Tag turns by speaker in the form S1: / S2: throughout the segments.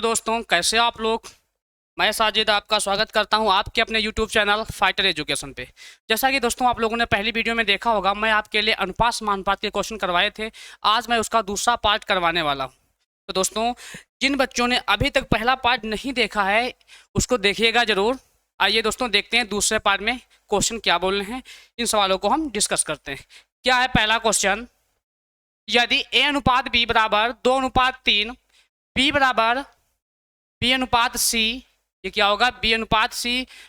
S1: दोस्तों, कैसे आप लोग। मैं साजिद आपका स्वागत करता हूं आपके अपने YouTube चैनल फाइटर एजुकेशन पे। जैसा कि दोस्तों आप लोगों ने पहली वीडियो में देखा होगा, मैं आपके लिए अनुपात समानुपात के क्वेश्चन करवाए थे। आज मैं उसका दूसरा पार्ट करवाने वाला हूं। तो दोस्तों, जिन बच्चों ने अभी तक पहला पार्ट नहीं देखा है उसको देखिएगा ज़रूर। आइए दोस्तों, देखते हैं दूसरे पार्ट में क्वेश्चन क्या बोल रहे हैं। इन सवालों को हम डिस्कस करते हैं। क्या है पहला क्वेश्चन? यदि A अनुपात B बराबर 2:3, B बराबर B अनुपात C, ये क्या होगा? B अनुपात C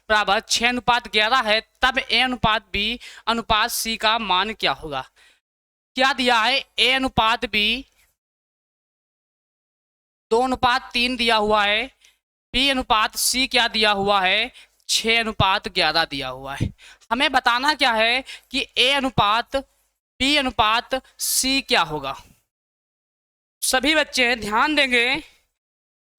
S1: बराबर 6:11 है, तब A अनुपात B अनुपात C का मान क्या होगा? क्या दिया है? A अनुपात B 2:3 दिया हुआ है, B अनुपात C क्या दिया हुआ है? 6:11 दिया हुआ है। हमें बताना क्या है कि A अनुपात B अनुपात C क्या होगा। सभी बच्चे ध्यान देंगे,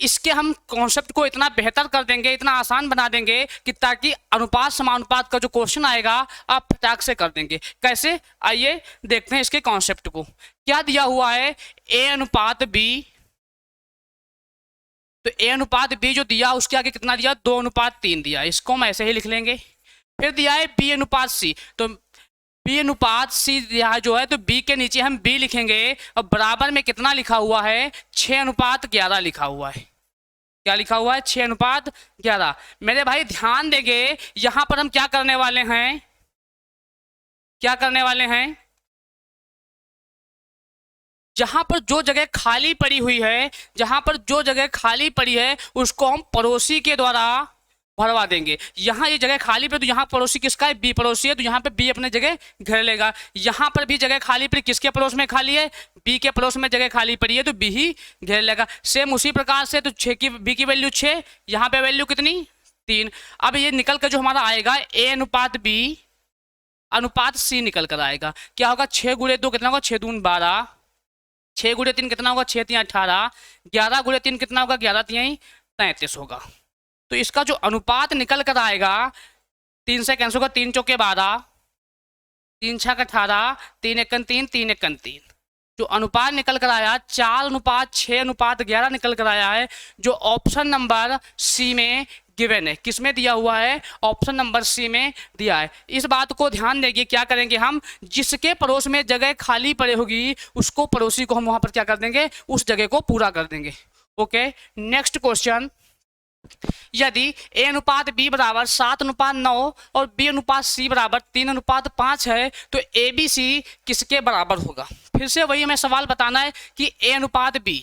S1: इसके हम कॉन्सेप्ट को इतना बेहतर कर देंगे, इतना आसान बना देंगे कि ताकि अनुपात समानुपात का जो क्वेश्चन आएगा आप फटाक से कर देंगे। कैसे? आइए देखते हैं इसके कॉन्सेप्ट को। क्या दिया हुआ है? A अनुपात B, तो A अनुपात B जो दिया उसके आगे कितना दिया? 2:3 दिया। इसको हम ऐसे ही लिख लेंगे। फिर दिया है B अनुपात C, तो B अनुपात C दिया है जो है, तो B के नीचे हम B लिखेंगे और बराबर में कितना लिखा हुआ है? 6:11 लिखा हुआ है। क्या लिखा हुआ है? 6:11। मेरे भाई ध्यान देंगे, यहां पर हम क्या करने वाले हैं? क्या करने वाले हैं? जहां पर जो जगह खाली पड़ी हुई है, जहां पर जो जगह खाली पड़ी है उसको हम पड़ोसी के द्वारा भरवा देंगे। यहाँ ये जगह खाली पे, तो यहाँ पड़ोसी किसका है? बी पड़ोसी है, तो यहाँ पे बी अपने जगह घेर लेगा। यहाँ पर भी जगह खाली पड़ी, किसके पड़ोस में खाली है? बी के पड़ोस में जगह खाली पड़ी है, तो बी ही घेर लेगा। सेम उसी प्रकार से, तो 6 की बी की वैल्यू 6, यहाँ पे वैल्यू कितनी? 3। अब ये निकल कर जो हमारा आएगा ए अनुपात बी अनुपात सी निकल कर आएगा। क्या होगा? 6 × 2 कितना होगा? 6 दूनी 12, 6 × 3 कितना होगा? 6 × 3 18, 11 × 3 कितना होगा? 11 × 3 33 होगा। तो इसका जो अनुपात निकल कर आएगा, 3 से कैंसिल होगा, 3 चौके 12, 3 छक 18, 3 एकन 3, 3 एकन 3। जो अनुपात निकल कर आया 4:6:11 निकल कर आया है, जो ऑप्शन नंबर सी में गिवन है। किसमें दिया हुआ है? ऑप्शन नंबर सी में दिया है। इस बात को ध्यान देंगे। क्या करेंगे हम? जिसके पड़ोस में जगह खाली पड़ी होगी उसको पड़ोसी को हम वहां पर क्या कर देंगे? उस जगह को पूरा कर देंगे। Okay, next question. यदि A अनुपात B बराबर 7:9 और B अनुपात C बराबर 3:5 है, तो ABC किसके बराबर होगा? फिर से वही हमें सवाल बताना है कि A अनुपात B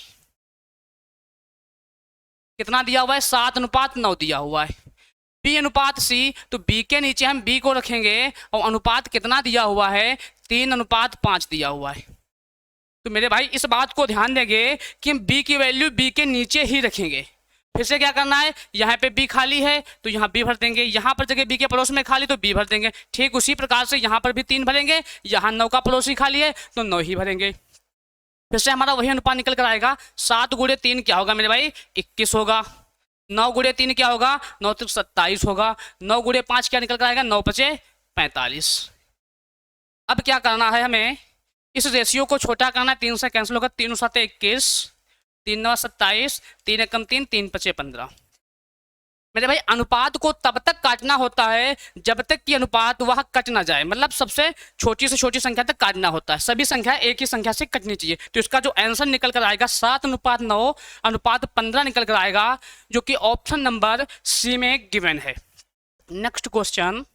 S1: कितना दिया हुआ है? 7:9 दिया हुआ है। B अनुपात C, तो B के नीचे हम B को रखेंगे और अनुपात कितना दिया हुआ है? 3:5 दिया हुआ है। तो मेरे भाई इस बात को ध्यान देंगे कि हम B की वैल्यू B के नीचे ही रखेंगे। फिर से क्या करना है? यहाँ पे B खाली है तो यहाँ B भर देंगे, यहाँ पर जगह B के पड़ोस में खाली तो B भर देंगे। ठीक उसी प्रकार से यहाँ पर भी 3 भरेंगे, यहाँ 9 का पड़ोसी खाली है तो 9 ही भरेंगे। फिर से हमारा वही अनुपात निकल कर आएगा। 7 × 3 क्या होगा मेरे भाई? 21 होगा। 9 × 3 क्या होगा? 9 × 27 होगा। 9 × 5 क्या निकल कर आएगा? 9 × 5 45। अब क्या करना है हमें? इस रेशियो को छोटा करना। 3 से कैंसिल होगा, 3 × 7 21, 3 × 9 27, 3 एकम 3, 3 × 5 15। मेरे भाई अनुपात को तब तक काटना होता है जब तक कि अनुपात वह कट ना जाए, मतलब सबसे छोटी से छोटी संख्या तक काटना होता है। सभी संख्या एक ही संख्या से कटनी चाहिए। तो इसका जो आंसर निकल कर आएगा 7:9 अनुपात 15 निकल कर आएगा, जो कि ऑप्शन नंबर सी में गिवन है। Next question,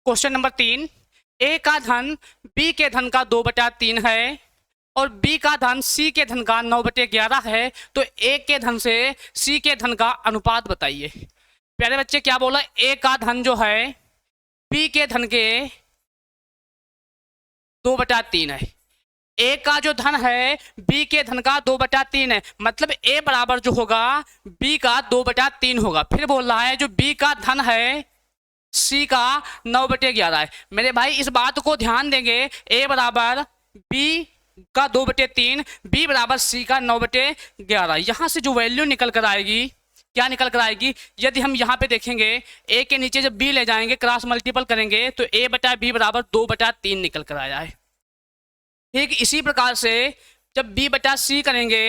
S1: question number 3। ए का धन बी के धन का 2/3 है और B का धन C के धन का 9/11 है, तो A के धन से C के धन का अनुपात बताइए। प्यारे बच्चे क्या बोला? A का धन जो है B के धन के 2/3 है। A का जो धन है B के धन का 2/3 है, मतलब A बराबर जो होगा B का 2/3 होगा। फिर बोल रहा है जो B का धन है C का 9/11 है। मेरे भाई इस बात को ध्यान देंगे, A बराबर B का 2/3, B बराबर C का 9/11। यहाँ से जो वैल्यू निकल कर आएगी, क्या निकल कर आएगी? यदि हम यहाँ पे देखेंगे A के नीचे जब B ले जाएंगे, क्रॉस मल्टीपल करेंगे तो A/B बराबर 2/3 निकल कर आया है। ठीक इसी प्रकार से जब B/C करेंगे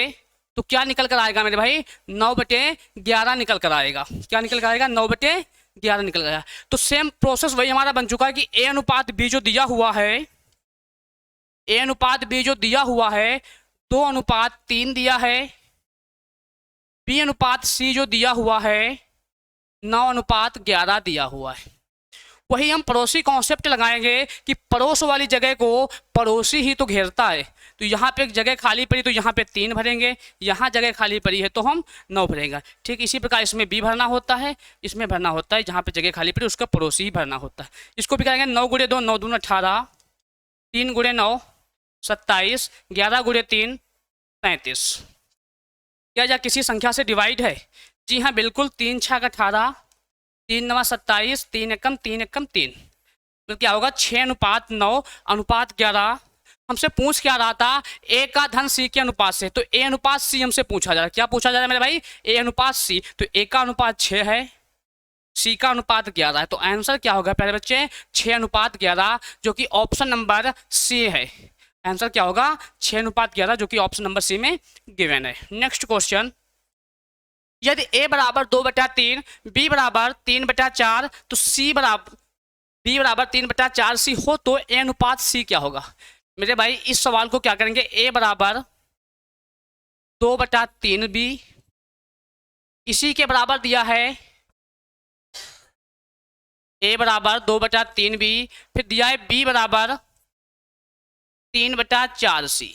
S1: तो क्या निकल कर आएगा मेरे भाई, 9/11 निकल कर आएगा। क्या निकल कर आएगा, 9/11 निकल गया। तो सेम प्रोसेस वही हमारा बन चुका है कि ए अनुपात बी जो दिया हुआ है, ए अनुपात बी जो दिया हुआ है 2:3 दिया है, बी अनुपात सी जो दिया हुआ है 9:11 दिया हुआ है। वही हम पड़ोसी कॉन्सेप्ट लगाएंगे कि पड़ोस वाली जगह को पड़ोसी ही तो घेरता है। तो यहाँ पे एक जगह खाली पड़ी तो यहाँ पे 3 भरेंगे, यहाँ जगह खाली पड़ी है तो हम 9 भरेंगे। ठीक इसी प्रकार इसमें बी भरना होता है, इसमें भरना होता है, जहाँ पे जगह खाली पड़ी उसका पड़ोसी ही भरना होता है। इसको भी करेंगे 9 × 2 9 दूनी 18, 3 × 9 27, 11 × 3 35। क्या किसी संख्या से डिवाइड है? जी हाँ बिल्कुल, 3 × 6 = 18, 3 × 9 = 27, 3 × 1 = 3 × 1 = 3। तो क्या होगा 6:9:11। हमसे पूछ क्या रहा था, ए का धन सी के अनुपात से, तो ए अनुपात सी हमसे पूछा जा रहा है। क्या पूछा जा रहा है मेरे भाई, ए अनुपात सी। तो ए का अनुपात 6 है, सी का अनुपात 11 है। तो आंसर क्या होगा प्यारे बच्चे, 6:11 जो कि ऑप्शन नंबर सी है। आंसर क्या होगा 6:11 जो कि ऑप्शन नंबर सी में गिवन है। नेक्स्ट क्वेश्चन, यदि a बराबर 2/3, b बराबर 3/4 तो b बराबर 3/4 सी हो तो a अनुपात c क्या होगा? मेरे भाई इस सवाल को क्या करेंगे, a बराबर 2/3 b, इसी के बराबर दिया है a बराबर 2/3 b, फिर दिया है b बराबर 3/4 सी।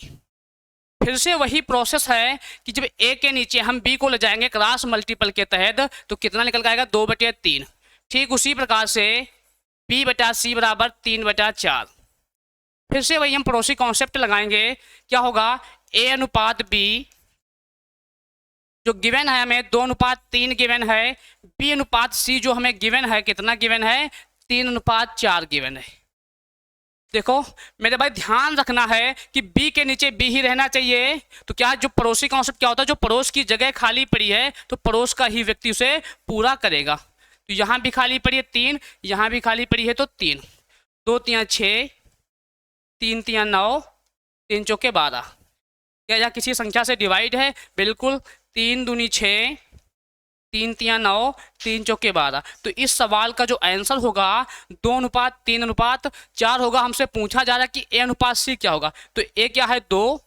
S1: फिर से वही प्रोसेस है कि जब a के नीचे हम b को ले जाएंगे क्रॉस मल्टीपल के तहत तो कितना निकल के आएगा, 2/3। ठीक उसी प्रकार से b/c बराबर 3/4। फिर से वही हम पड़ोसी कॉन्सेप्ट लगाएंगे। क्या होगा, a अनुपात b जो गिवन है हमें 2:3 गिवन है, b अनुपात c जो हमें गिवन है कितना गिवन है, 3:4 गिवन है। देखो मेरे भाई ध्यान रखना है कि b के नीचे b ही रहना चाहिए। तो क्या जो पड़ोसी कॉन्सेप्ट क्या होता है, जो पड़ोस की जगह खाली पड़ी है तो पड़ोस का ही व्यक्ति उसे पूरा करेगा। तो यहाँ भी खाली पड़ी है 3, यहाँ भी खाली पड़ी है तो 3, 2 × 6, 3 × 9, 3 × 4 12। क्या यह किसी संख्या से डिवाइड है? बिल्कुल, 3 दूनी 6, 3 × 9, 3 × 4 12। तो इस सवाल का जो आंसर होगा 2:3:4 होगा। हमसे पूछा जा रहा है कि a अनुपात c क्या होगा, तो a क्या है 2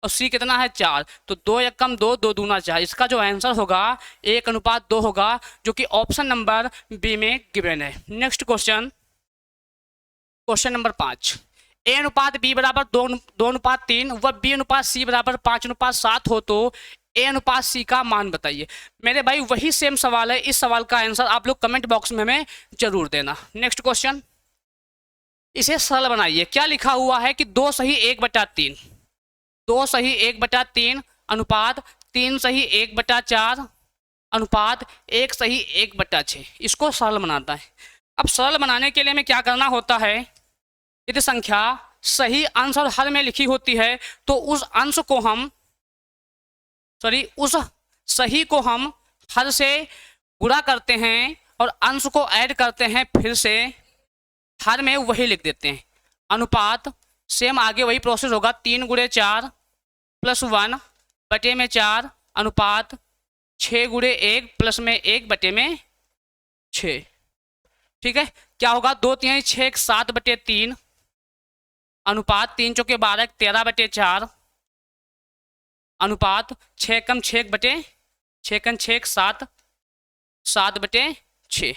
S1: और c कितना है 4, तो 2 × 1 = 2, 2 दूना 4। इसका जो आंसर होगा 1:2 होगा जो कि ऑप्शन नंबर बी में गिवन है। Next question, question number 5, a अनुपात b बराबर 2:3 व b अनुपात c बराबर 5:7 हो तो a अनुपात c का मान बताइए। मेरे भाई वही सेम सवाल है, इस सवाल का आंसर आप लोग कमेंट बॉक्स में हमें जरूर देना। नेक्स्ट क्वेश्चन, इसे सरल बनाइए। क्या लिखा हुआ है कि 2 सही 1/3, 2 सही 1/3 अनुपात 3 सही 1/4 अनुपात 1 सही 1/6। इसको सरल बनाता है। अब सरल बनाने के लिए हमें क्या करना होता है, यदि संख्या सही अंश और हर में लिखी होती है तो उस सही को हम हर से गुणा करते हैं और अंश को ऐड करते हैं, फिर से हर में वही लिख देते हैं। अनुपात सेम आगे वही प्रोसेस होगा, 3 × 4 + 1/4 अनुपात 6 × 1 + 1/6। ठीक है, क्या होगा, 2 × 3 = 6, 7/3 अनुपात 3 × 4 12, 13/4 अनुपात 6 × 6 = 7, 7/6।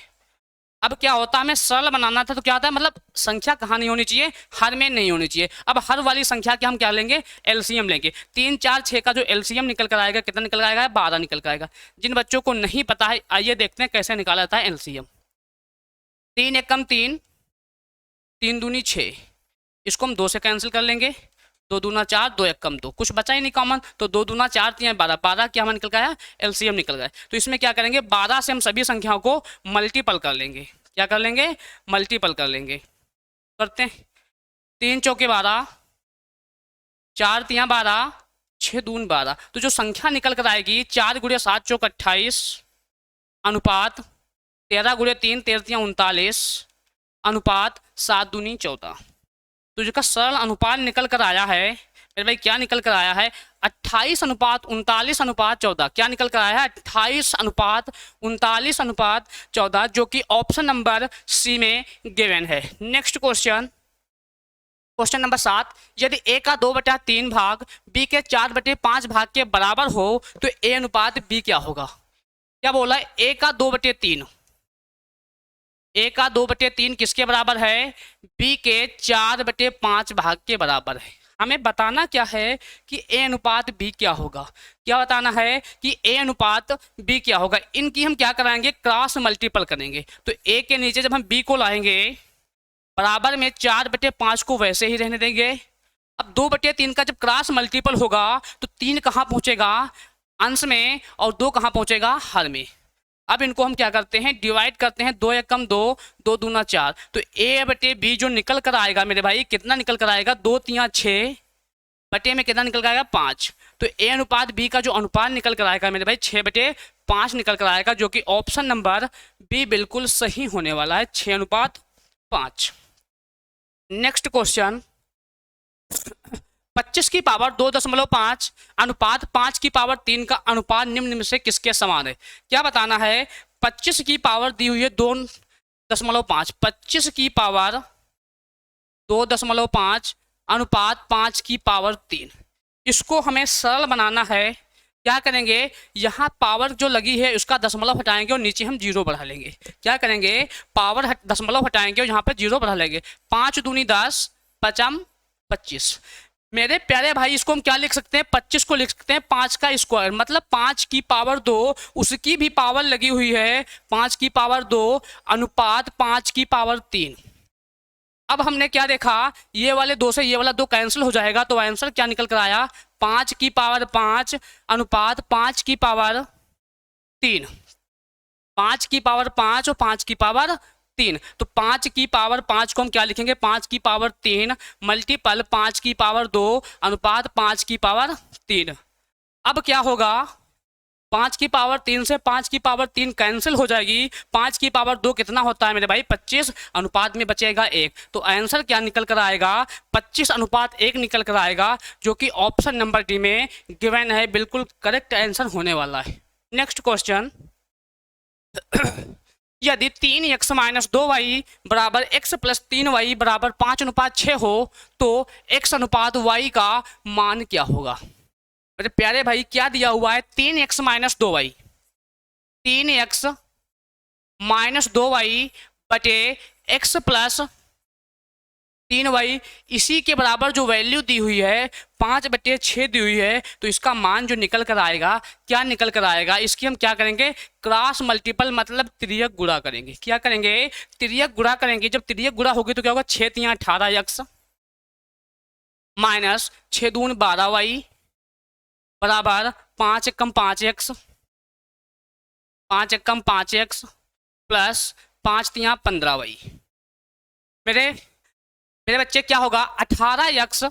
S1: अब क्या होता है, हमें सरल बनाना था तो क्या होता है, मतलब संख्या कहाँ नहीं होनी चाहिए, हर में नहीं होनी चाहिए। अब हर वाली संख्या के हम क्या लेंगे, एलसीएम लेंगे। 3 4 6 का जो एलसीएम निकल कर आएगा कितना निकल आएगा, 12 निकल कर आएगा। जिन बच्चों को नहीं पता है आइए देखते हैं कैसे निकाला जाता है एलसीएम। 3 × 1 = 3, 3 दूनी 6, इसको हम 2 से कैंसिल कर लेंगे, 2 दूना 4, 2 × 1 = 2, कुछ बचा ही नहीं कॉमन, तो 2 दूना 4 3 12, 12 क्या हमारा निकल गया, एलसीएम निकल गया। तो इसमें क्या करेंगे, 12 से हम सभी संख्याओं को मल्टीपल कर लेंगे। क्या कर लेंगे, मल्टीपल कर लेंगे। करते हैं, 3 × 4 = 12, 4 × 3 = 12, 6 दून 12। तो जो संख्या निकल कर आएगी 4 × 7 = 28 अनुपात 13 × 3 13 × 39 अनुपात 7 दूनी 14। तो जिसका सरल अनुपात निकल कर आया है मेरे भाई क्या निकल कर आया है 28:39:14। क्या निकल कर आया है 28:39:14, जो कि ऑप्शन नंबर सी में गिवन है। नेक्स्ट क्वेश्चन, क्वेश्चन नंबर 7, यदि ए का 2/3 भाग बी के 4/5 भाग के बराबर हो तो ए अनुपात बी क्या होगा। क्या बोला है, ए का 2/3, ए का 2/3 किसके बराबर है, बी के 4/5 भाग के बराबर है। हमें बताना क्या है कि ए अनुपात बी क्या होगा। क्या बताना है कि ए अनुपात बी क्या होगा। इनकी हम क्या कराएंगे, क्रॉस मल्टीपल करेंगे। तो ए के नीचे जब हम बी को लाएंगे, बराबर में 4/5 को वैसे ही रहने देंगे। अब 2/3 का जब क्रॉस मल्टीपल होगा तो 3 कहाँ पहुंचेगा, अंश में, और 2 कहाँ पहुंचेगा, हर में। अब इनको हम क्या करते हैं, डिवाइड करते हैं। 2 एकम 2, 2 दूना 4। तो ए बटे बी जो निकल कर आएगा मेरे भाई, कितना निकल कर आएगा, 2 3 6 बटे में कितना निकल कर आएगा, 5। तो ए अनुपात बी का जो अनुपात निकल कर आएगा मेरे भाई 6/5 निकल कर आएगा, जो कि ऑप्शन नंबर बी बिल्कुल सही होने वाला है, 6:5। नेक्स्ट क्वेश्चन, 25 की पावर 2.5 अनुपात 5 की पावर 3 का अनुपात निम्न में से किसके समान है। क्या बताना है, 25 की पावर दी हुई है 2.5, 25 की पावर 2.5 अनुपात 5 की पावर 3। इसको हमें सरल बनाना है। क्या करेंगे, यहाँ पावर जो लगी है उसका दशमलव हटाएंगे और नीचे हम 0 बढ़ा लेंगे। क्या करेंगे, पावर दशमलव हटाएंगे और यहाँ पे 0 बढ़ा लेंगे। 5 दूनी 10, 5 25। मेरे प्यारे भाई, इसको हम क्या लिख सकते हैं, 25 को लिख सकते हैं 5 का स्क्वायर, मतलब 5 की पावर 2, उसकी भी पावर लगी हुई है 5 की पावर 2 अनुपात 5 की पावर 3। अब हमने क्या देखा, ये वाले 2 से ये वाला 2 कैंसिल हो जाएगा, तो आंसर क्या निकल कर आया, 5 की पावर 5 अनुपात 5 की पावर 3। 5 की पावर 5 और 5 की पावर 3। तो 5 की पावर 5 को हम क्या लिखेंगे, 5 की पावर 3 मल्टीपल 5 की पावर 2 अनुपात 5 की पावर 3। अब क्या होगा, 5 की पावर 3 से 5 की पावर 3 कैंसिल हो जाएगी। 5 की पावर 2 कितना होता है मेरे भाई, 25, अनुपात में बचेगा 1। तो आंसर क्या निकल कर आएगा, 25:1 निकल कर आएगा, जो कि ऑप्शन नंबर डी में गिवन है, बिल्कुल करेक्ट आंसर होने वाला है। नेक्स्ट क्वेश्चन, यदि 3x - 2y बराबर x + 3y बराबर 5:6 हो तो x अनुपात y का मान क्या होगा। मेरे प्यारे भाई, क्या दिया हुआ है, 3x - 2y, 3x - 2y बटे x + 3y, इसी के बराबर जो वैल्यू दी हुई है 5/6 दी हुई है। तो इसका मान जो निकल कर आएगा, क्या निकल कर आएगा, इसकी हम क्या करेंगे, क्रॉस मल्टीपल, मतलब तिर्यक गुणा करेंगे। क्या करेंगे, तिर्यक गुणा करेंगे। जब तिर्यक गुणा होगी तो क्या होगा, 6 × 18x माइनस 6 दूनी 12y बराबर 5 × 5x, 5 × 5x प्लस 5 × 15y। मेरे बच्चे क्या होगा, 18x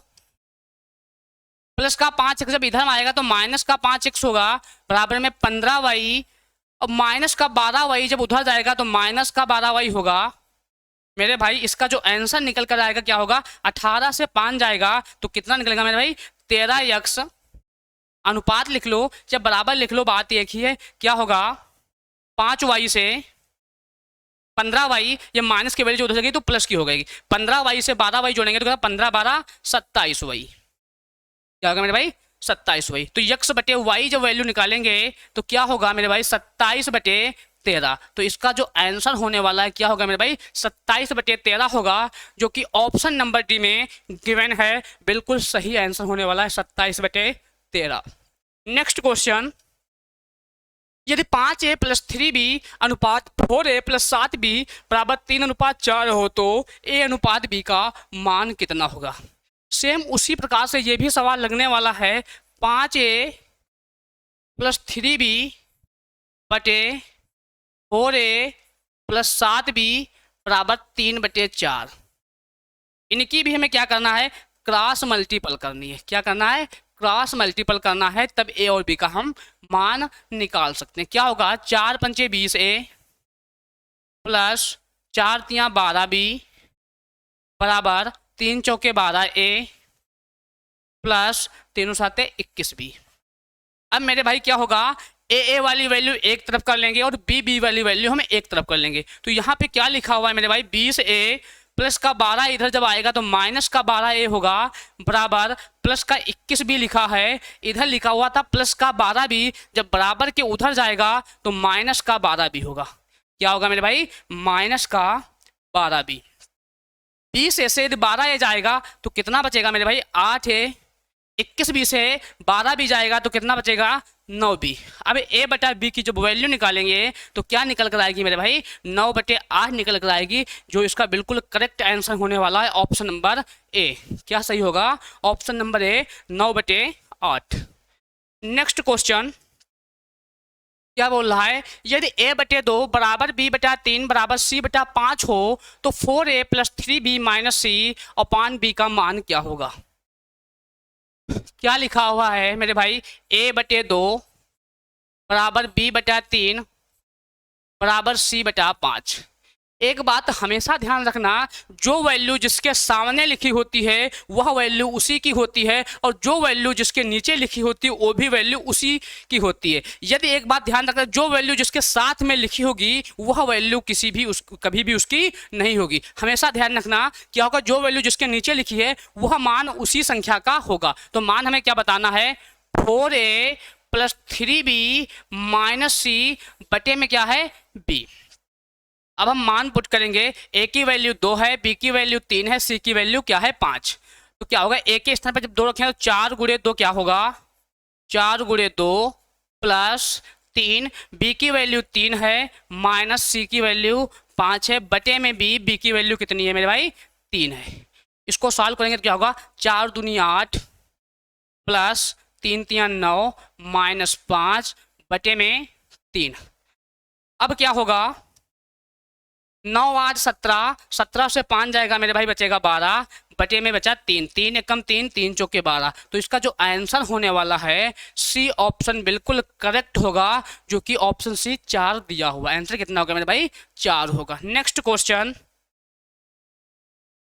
S1: प्लस का 5x जब इधर आएगा तो माइनस का 5x होगा, बराबर में 15y, और माइनस का 12y जब उधर जाएगा तो माइनस का 12y होगा। मेरे भाई, इसका जो आंसर निकल कर आएगा क्या होगा, 18 से 5 जाएगा तो कितना निकलेगा मेरे भाई, 13x। अनुपात लिख लो, जब बराबर लिख लो, बात एक ही है। क्या होगा, 5y से 15y, ये माइनस की वैल्यू जो उधर जाएगी तो प्लस की हो गई। 15y से 12y जोड़ेंगे तो 15 12 27y। क्या होगा मेरे भाई, 27y। तो x बटे y जब वैल्यू निकालेंगे तो क्या होगा मेरे भाई, 27/13। तो इसका जो आंसर होने वाला है क्या होगा मेरे भाई, 27/13 होगा, जो कि ऑप्शन नंबर डी में गिवन है, बिल्कुल सही आंसर होने वाला है, 27/13। नेक्स्ट क्वेश्चन, यदि 5a + 3b अनुपात 4a + 7b बराबर 3:4 हो तो a अनुपात b का मान कितना होगा। सेम उसी प्रकार से ये भी सवाल लगने वाला है, 5a + 3b बटे 4a + 7b बराबर 3/4। इनकी भी हमें क्या करना है, क्रॉस मल्टीपल करनी है। क्या करना है, क्रॉस मल्टीपल करना है, तब a और b का हम मान निकाल सकते हैं। क्या होगा, 4 × 5 = 20a प्लस 4 × 3 = 12b बराबर 3 × 4 = 12a प्लस 3×7 = 21b। अब मेरे भाई क्या होगा, ए वाली वैल्यू एक तरफ कर लेंगे और बी वाली वैल्यू हम एक तरफ कर लेंगे। तो यहाँ पे क्या लिखा हुआ है मेरे भाई, 20a प्लस का 12 इधर जब आएगा तो माइनस का 12a होगा, बराबर प्लस का 21b लिखा है, इधर लिखा हुआ था प्लस का 12b, जब बराबर के उधर जाएगा तो माइनस का 12b होगा। क्या होगा मेरे भाई, माइनस का 12b। 20a से यदि 12a जाएगा तो कितना बचेगा मेरे भाई, 8a। 21b से 12b जाएगा तो कितना बचेगा, 9b। अब a बटा b की जब वैल्यू निकालेंगे तो क्या निकल कर आएगी मेरे भाई, 9/8 निकल कर आएगी, जो इसका बिल्कुल करेक्ट आंसर होने वाला है ऑप्शन नंबर ए। क्या सही होगा, option number A, 9/8। Next question क्या बोल रहा है, यदि a/2 बराबर b/3 बराबर c/5 हो तो 4a + 3b - c/b का मान क्या होगा। क्या लिखा हुआ है मेरे भाई, a/2 बराबर b/3 बराबर c/5। एक बात हमेशा ध्यान रखना, जो वैल्यू जिसके सामने लिखी होती है वह वैल्यू उसी की होती है, और जो वैल्यू जिसके नीचे लिखी होती है वो भी वैल्यू उसी की होती है। यदि एक बात ध्यान रखना, जो वैल्यू जिसके साथ में लिखी होगी वह वैल्यू कभी भी उसकी नहीं होगी। हमेशा ध्यान रखना क्या होगा, जो वैल्यू जिसके नीचे लिखी है वह मान उसी संख्या का होगा। तो मान हमें क्या बताना है, 4a + 3b - c/, में क्या है, b। अब हम मान पुट करेंगे, a की वैल्यू 2 है, b की वैल्यू 3 है, c की वैल्यू क्या है, 5। तो क्या होगा, a के स्थान पर जब 2 रखें तो 4 × 2 क्या होगा, 4 × 2 + 3, b की वैल्यू 3 है माइनस c की वैल्यू 5 है, बटे में b की वैल्यू कितनी है मेरे भाई, 3 है। इसको सॉल्व करेंगे तो क्या होगा, 4 दूनी 8 प्लस 3 3 9 -5 बटे में 3। अब क्या होगा, 9 8 17, 17 से 5 जाएगा मेरे भाई, बचेगा 12 बटे में बचा 3, 3 एकम 3, 3 चौके 12। तो इसका जो आंसर होने वाला है सी ऑप्शन बिल्कुल करेक्ट होगा, जो कि ऑप्शन सी 4 दिया हुआ। आंसर कितना होगा मेरे भाई, 4 होगा। नेक्स्ट क्वेश्चन,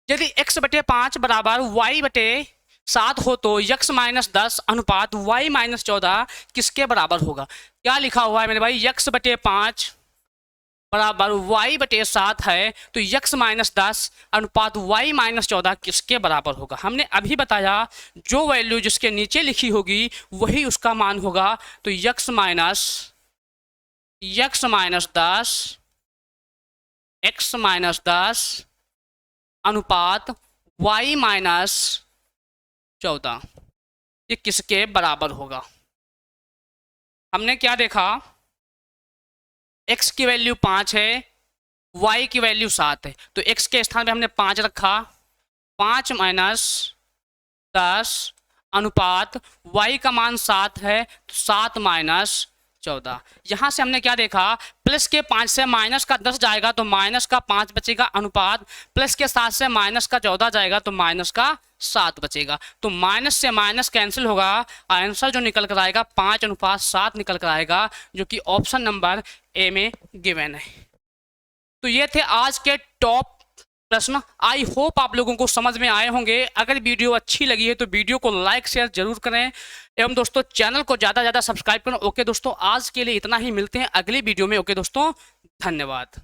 S1: यदि x/5 बराबर y/7 हो तो x - 10 अनुपात y - 14 किसके बराबर होगा। क्या लिखा हुआ है मेरे भाई, x/5 बराबर y/7 है तो x - 10 अनुपात y - 14 किसके बराबर होगा। हमने अभी बताया जो वैल्यू जिसके नीचे लिखी होगी वही उसका मान होगा। तो x - 10 अनुपात y - 14 ये किसके बराबर होगा। हमने क्या देखा, x की वैल्यू 5 है, y की वैल्यू 7 है, तो x के स्थान पे हमने 5 रखा, 5 - 10 अनुपात y का मान 7 है तो 7 - 14। यहाँ से हमने क्या देखा, प्लस के 5 से माइनस का 10 जाएगा तो माइनस का 5 बचेगा, अनुपात प्लस के 7 से माइनस का 14 जाएगा तो माइनस का 7 बचेगा। तो माइनस से माइनस कैंसिल होगा, आंसर जो निकल कर आएगा 5:7 निकल कर आएगा, जो कि ऑप्शन नंबर ए में गिवन है। तो ये थे आज के टॉप प्रश्न। आई होप आप लोगों को समझ में आए होंगे। अगर वीडियो अच्छी लगी है तो वीडियो को लाइक शेयर जरूर करें, एवं दोस्तों चैनल को ज़्यादा सब्सक्राइब करें। ओके दोस्तों, आज के लिए इतना ही, मिलते हैं अगली वीडियो में। ओके दोस्तों, धन्यवाद।